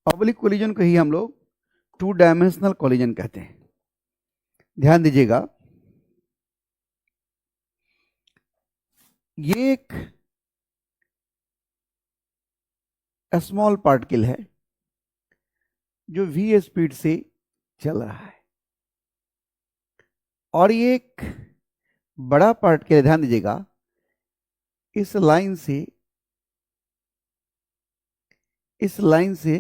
Oblique collision को ही हम लोग टू डायमेंशनल कोलिजन कहते हैं। ध्यान दीजिएगा, ये एक स्मॉल पार्टिकल है जो v स्पीड से चल रहा है, और ये एक बड़ा पार्टिकल, ध्यान दीजिएगा, इस लाइन से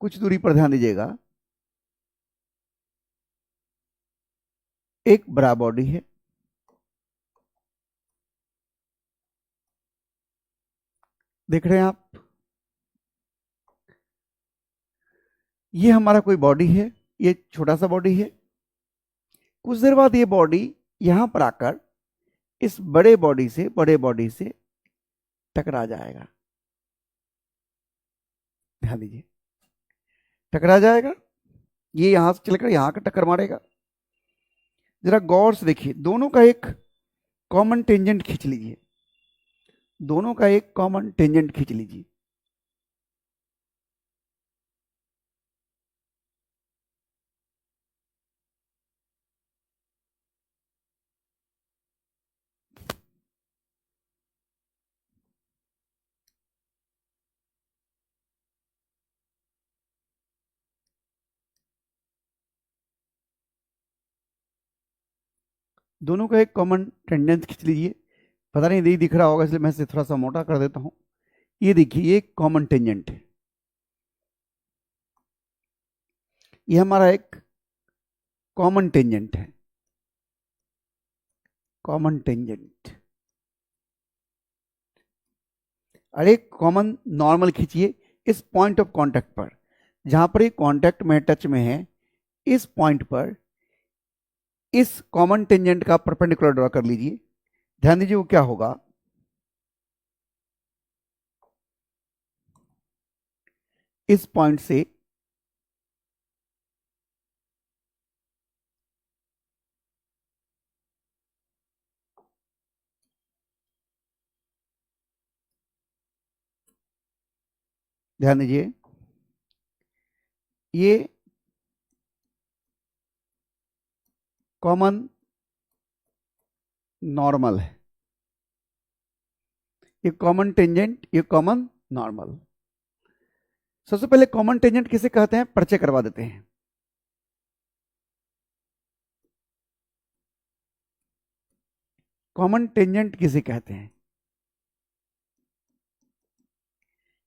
कुछ दूरी पर, ध्यान दीजिएगा, एक बड़ा बॉडी है। देख रहे हैं आप, ये हमारा कोई बॉडी है, ये छोटा सा बॉडी है। कुछ देर बाद ये बॉडी यहां पर आकर इस बड़े बॉडी से टकरा जाएगा। ध्यान दीजिए, टकरा जाएगा, ये यहां से चलकर यहां का टक्कर मारेगा। जरा गौर से देखिए, दोनों का एक कॉमन टेंजेंट खींच लीजिए, दोनों का एक कॉमन टेंजेंट खींच लीजिए। दोनों का एक कॉमन टेंजेंट खींच लीजिए। पता नहीं यही दिख रहा होगा, इसलिए मैं इसे थोड़ा सा मोटा कर देता हूं। ये देखिए, ये कॉमन टेंजेंट है, ये हमारा एक कॉमन टेंजेंट है, कॉमन टेंजेंट। अरे कॉमन नॉर्मल खींचिए इस पॉइंट ऑफ कांटेक्ट पर, जहां पर ये कांटेक्ट में टच में है, इस पॉइंट पर इस कॉमन टेंजेंट का परपेंडिकुलर ड्रॉ कर लीजिए। ध्यान दीजिए, वो क्या होगा, इस पॉइंट से ध्यान दीजिए, ये कॉमन नॉर्मल है, ये कॉमन टेंजेंट, ये कॉमन नॉर्मल। सबसे पहले कॉमन टेंजेंट किसे कहते हैं, परिचय करवा देते हैं। कॉमन टेंजेंट किसे कहते हैं,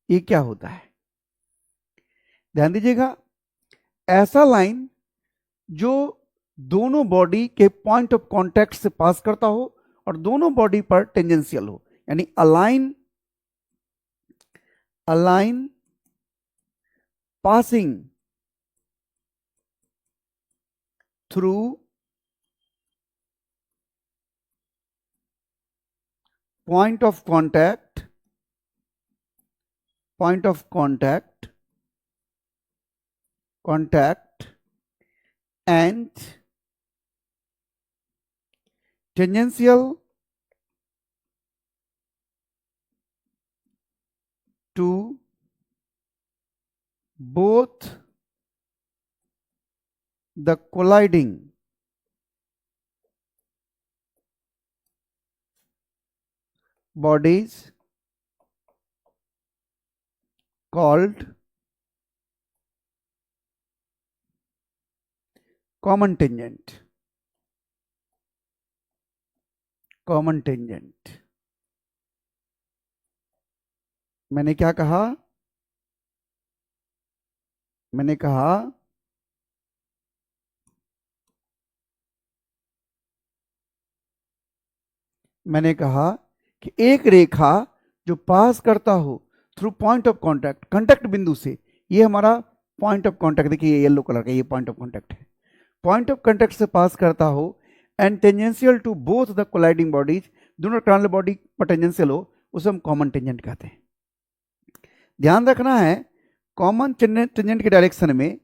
ये क्या होता है? ध्यान दीजिएगा, ऐसा लाइन जो दोनों बॉडी के पॉइंट ऑफ कांटेक्ट से पास करता हो और दोनों बॉडी पर टेंजेंशियल हो, यानी align passing through point of contact and tangential to both the colliding bodies called common tangent। मैंने क्या कहा, मैंने कहा कि एक रेखा जो पास करता हो थ्रू पॉइंट ऑफ कांटेक्ट बिंदु से, ये हमारा पॉइंट ऑफ कांटेक्ट, देखिए ये येलो कलर का, ये पॉइंट ऑफ कांटेक्ट है, पॉइंट ऑफ कांटेक्ट से पास करता हो, and tangential to both the colliding bodies, दोनों टर्मिनल बॉडी पर टेंजेंशियल हो, उसे हम कॉमन टेंजेंट कहते हैं। ध्यान रखना है, कॉमन टेंजेंट के डायरेक्शन में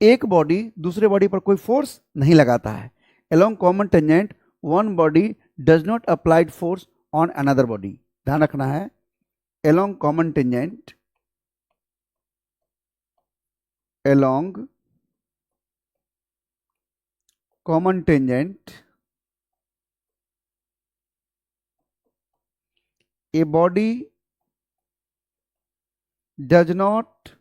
एक बॉडी दूसरे बॉडी पर कोई फोर्स नहीं लगाता है। Along common tangent one body does not applied force on another body, ध्यान रखना है, along common tangent, along common tangent, a body does not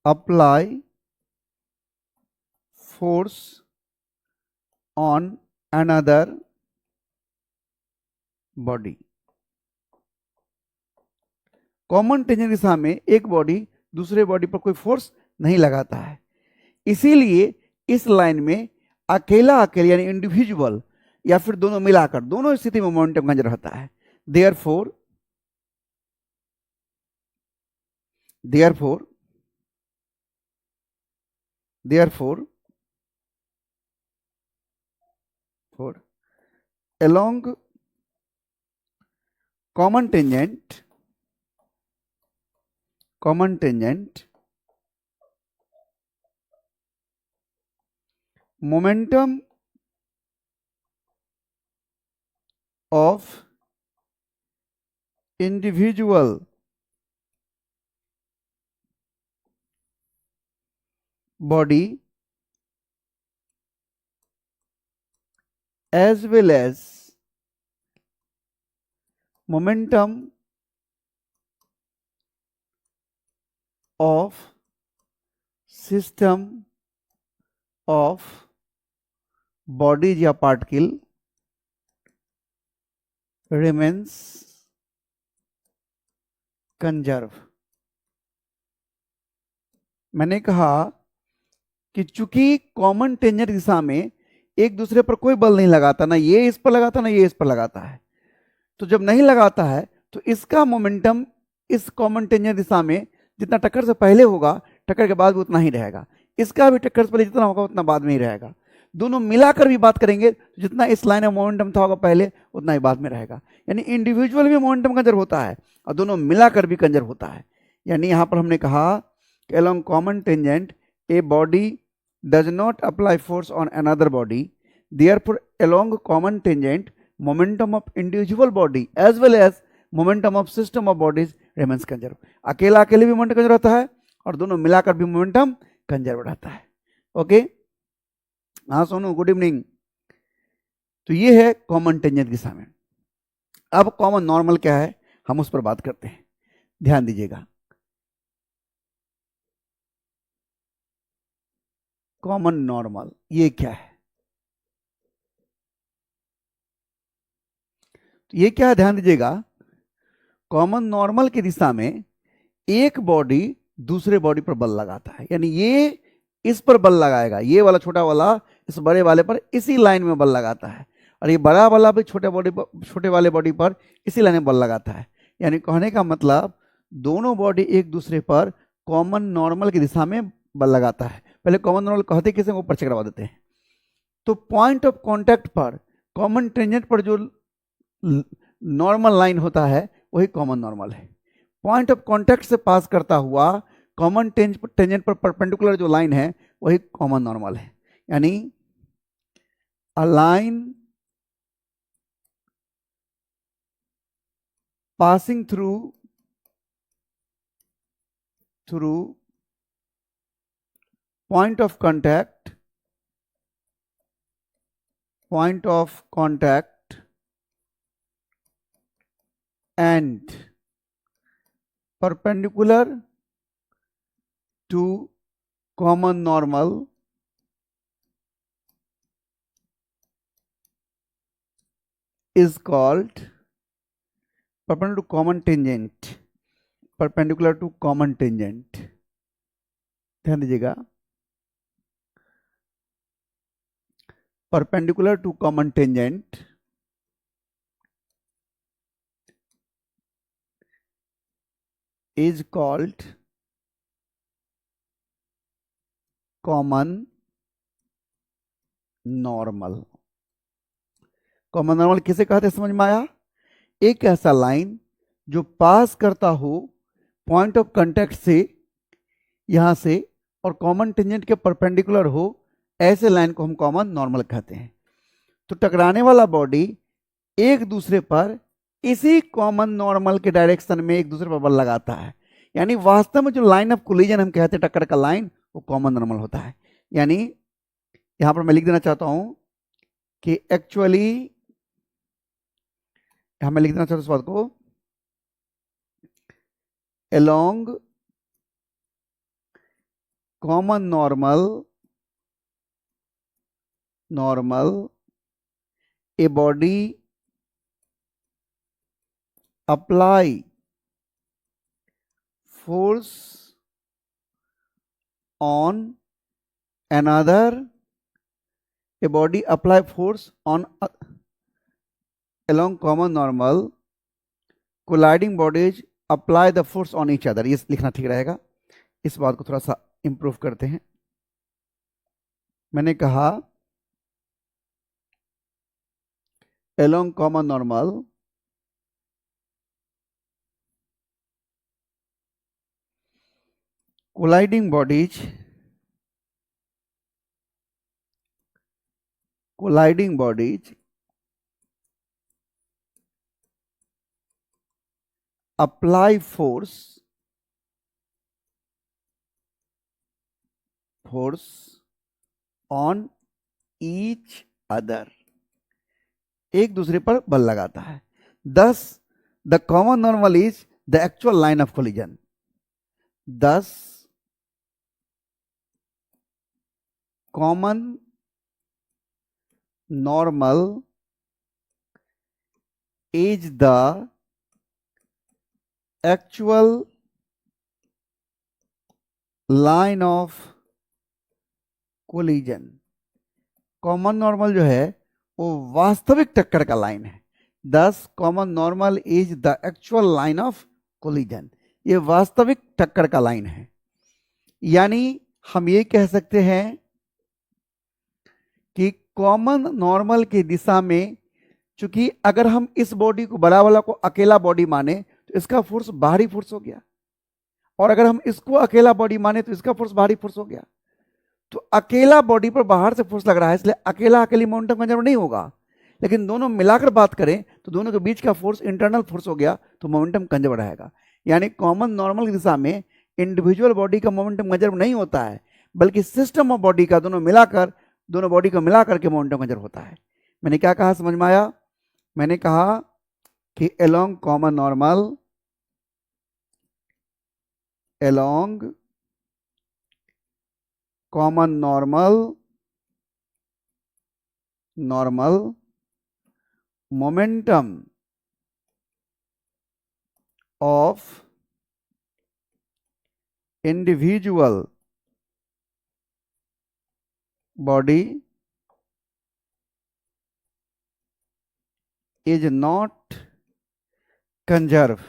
apply force on another body. Common tangent दिशा में एक बॉडी दूसरे बॉडी पर कोई force नहीं लगाता है, इसीलिए इस लाइन में अकेला अकेले यानी इंडिविजुअल या फिर दोनों मिलाकर दोनों स्थिति में मोमेंटम कंजर्व रहता है। Therefore along common tangent, momentum of individual body as well as momentum of system of bodies या particle remains conserve। मैंने कहा कि चूंकि कॉमन टेंजेंट दिशा में एक दूसरे पर कोई बल नहीं लगाता, ना ये इस पर लगाता ना ये इस पर लगाता है, तो जब नहीं लगाता है तो इसका मोमेंटम इस कॉमन टेंजेंट दिशा में जितना टक्कर से पहले होगा टक्कर के बाद भी उतना ही रहेगा, इसका भी टक्कर से पहले जितना होगा उतना बाद में ही रहेगा। दोनों मिलाकर भी बात करेंगे तो जितना इस लाइन में मोमेंटम था होगा पहले उतना ही बाद में रहेगा, यानी इंडिविजुअल भी मोमेंटम कंजर्व होता है और दोनों मिलाकर भी कंजर्व होता है। यानी यहां पर हमने कहा कि along common tangent a body does not apply force on another body, therefore along common tangent momentum of individual body as well as momentum of system of bodies remains conserved। अकेला अकेले भी मोमेंटम कंजर्व रहता है और दोनों मिलाकर भी momentum conserve रहता है। ओके, हाँ सोनू, गुड इवनिंग। तो ये है कॉमन टेंजेंट दिशा में। अब कॉमन नॉर्मल क्या है हम उस पर बात करते हैं, ध्यान दीजिएगा। कॉमन नॉर्मल ये क्या है? तो ये क्या है ध्यान दीजिएगा। कॉमन नॉर्मल की दिशा में एक बॉडी दूसरे बॉडी पर बल लगाता है, यानी ये इस पर बल लगाएगा, ये वाला छोटा वाला इस बड़े वाले पर इसी लाइन में बल लगाता है, और ये बड़ा वाला भी छोटे वाले बॉडी पर इसी लाइन में बल लगाता है। यानी कहने का मतलब दोनों बॉडी एक दूसरे पर कॉमन नॉर्मल की दिशा में बल लगाता है। पहले कॉमन नॉर्मल कहते किसे, वो परिचय करवा देते हैं। तो पॉइंट ऑफ कांटेक्ट पर कॉमन टेंजेंट पर जो नॉर्मल लाइन होता है वही कॉमन नॉर्मल है। पॉइंट ऑफ कांटेक्ट से पास करता हुआ कॉमन टेंजेंट पर परपेंडिकुलर जो लाइन है वही कॉमन नॉर्मल है। यानी a line passing through point of contact and perpendicular to common normal is called perpendicular to common tangent, ध्यान दीजिएगा। perpendicular to common tangent is called common normal। Common normal किसे कहते हैं समझ में आया? एक ऐसा लाइन जो पास करता हो पॉइंट ऑफ कांटेक्ट से यहां से और कॉमन टेंजेंट के परपेंडिकुलर हो, ऐसे लाइन को हम कॉमन नॉर्मल कहते हैं। तो टकराने वाला बॉडी एक दूसरे पर इसी कॉमन नॉर्मल के डायरेक्शन में एक दूसरे पर बल लगाता है। यानी वास्तव में जो लाइन ऑफ कोलिजन हम कहते हैं टक्कर का लाइन, वो कॉमन नॉर्मल होता है। यानी यहां पर मैं लिख देना चाहता हूं कि एक्चुअली, यहां मैं लिख देना चाहता हूं इस बात को, along common normal a body apply force on another, a body apply force on along common normal colliding bodies apply the force on each other। ये लिखना ठीक रहेगा। इस बात को थोड़ा सा इंप्रूव करते हैं। मैंने कहा along common normal colliding bodies apply force on each other, एक दूसरे पर बल लगाता है। Thus the common normal is the actual line of collision। Thus common normal is the actual line of collision। Common normal जो है वो वास्तविक टक्कर का लाइन है। Thus common normal is the actual line of collision. ये वास्तविक टक्कर का लाइन है। यानी हम ये कह सकते हैं कि कॉमन नॉर्मल की दिशा में, चूंकि अगर हम इस बॉडी को, बड़ा वाला को अकेला बॉडी माने तो इसका फोर्स बाहरी फोर्स हो गया, और अगर हम इसको अकेला बॉडी माने तो इसका फोर्स बाहरी फोर्स हो गया। तो अकेला बॉडी पर बाहर से फोर्स लग रहा है, इसलिए अकेली मोमेंटम कंजर्व नहीं होगा। लेकिन दोनों मिलाकर बात करें तो दोनों के बीच का फोर्स इंटरनल फोर्स हो गया, तो मोमेंटम कंजर्व रहेगा। यानी कॉमन नॉर्मल की दिशा में इंडिविजुअल बॉडी का मोमेंटम कंजर्व नहीं होता है, बल्कि सिस्टम ऑफ बॉडी का, दोनों बॉडी को मिलाकर के मोमेंटम कंजर्व होता है। मैंने क्या कहा, समझ में आया? मैंने कहा कि along common normal, momentum of individual body is not conserved,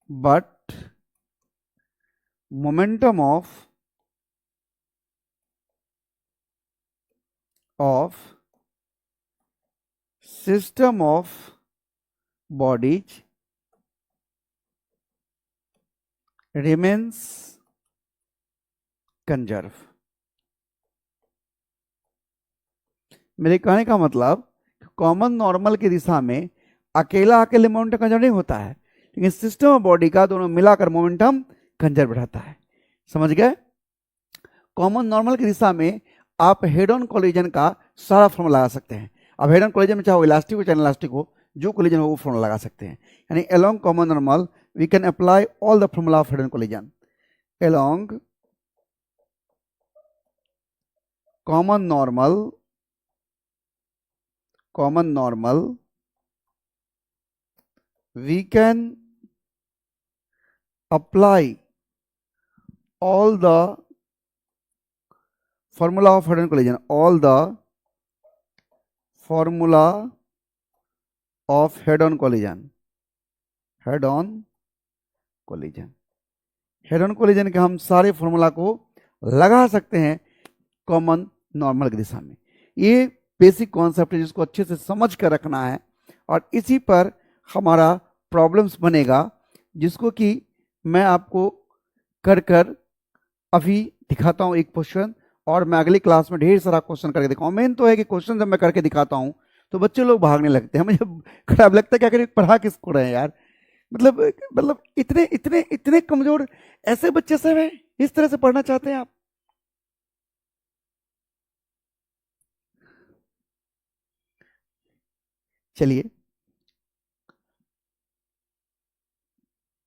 but momentum of system of bodies remains conserved। मेरे कहने का मतलब, कॉमन नॉर्मल की दिशा में अकेले मोमेंटम कंजर्व नहीं होता है, लेकिन सिस्टम ऑफ बॉडी का दोनों मिलाकर मोमेंटम कंजर्व रहता है। समझ गए? कॉमन नॉर्मल की दिशा में आप हेड ऑन कोलिजन का सारा फॉर्मूला लगा सकते हैं। अब हेड ऑन कोलिजन में चाहे इलास्टिक हो चाहे इलास्टिक हो, जो कोलिजन हो वो फॉर्मूला लगा सकते हैं। यानी along common normal we can apply all the formula of head on collision. Along common normal we can apply all the formula of head-on collision, all the formula of head-on collision के हम सारे formula को लगा सकते हैं common normal की दिशा में। ये बेसिक कॉन्सेप्ट है जिसको अच्छे से समझ कर रखना है, और इसी पर हमारा प्रॉब्लम्स बनेगा, जिसको कि मैं आपको कर अभी दिखाता हूं एक क्वेश्चन, और मैं अगली क्लास में ढेर सारा क्वेश्चन करके दिखाऊं। मेन तो है कि क्वेश्चन जब मैं करके दिखाता हूं तो बच्चे लोग भागने लगते हैं, मुझे खराब लगता है क्या करें, पढ़ा किसको रहे हैं यार। मतलब मतलब इतने इतने इतने कमजोर ऐसे बच्चे सब हैं, इस तरह से पढ़ना चाहते हैं आप। चलिए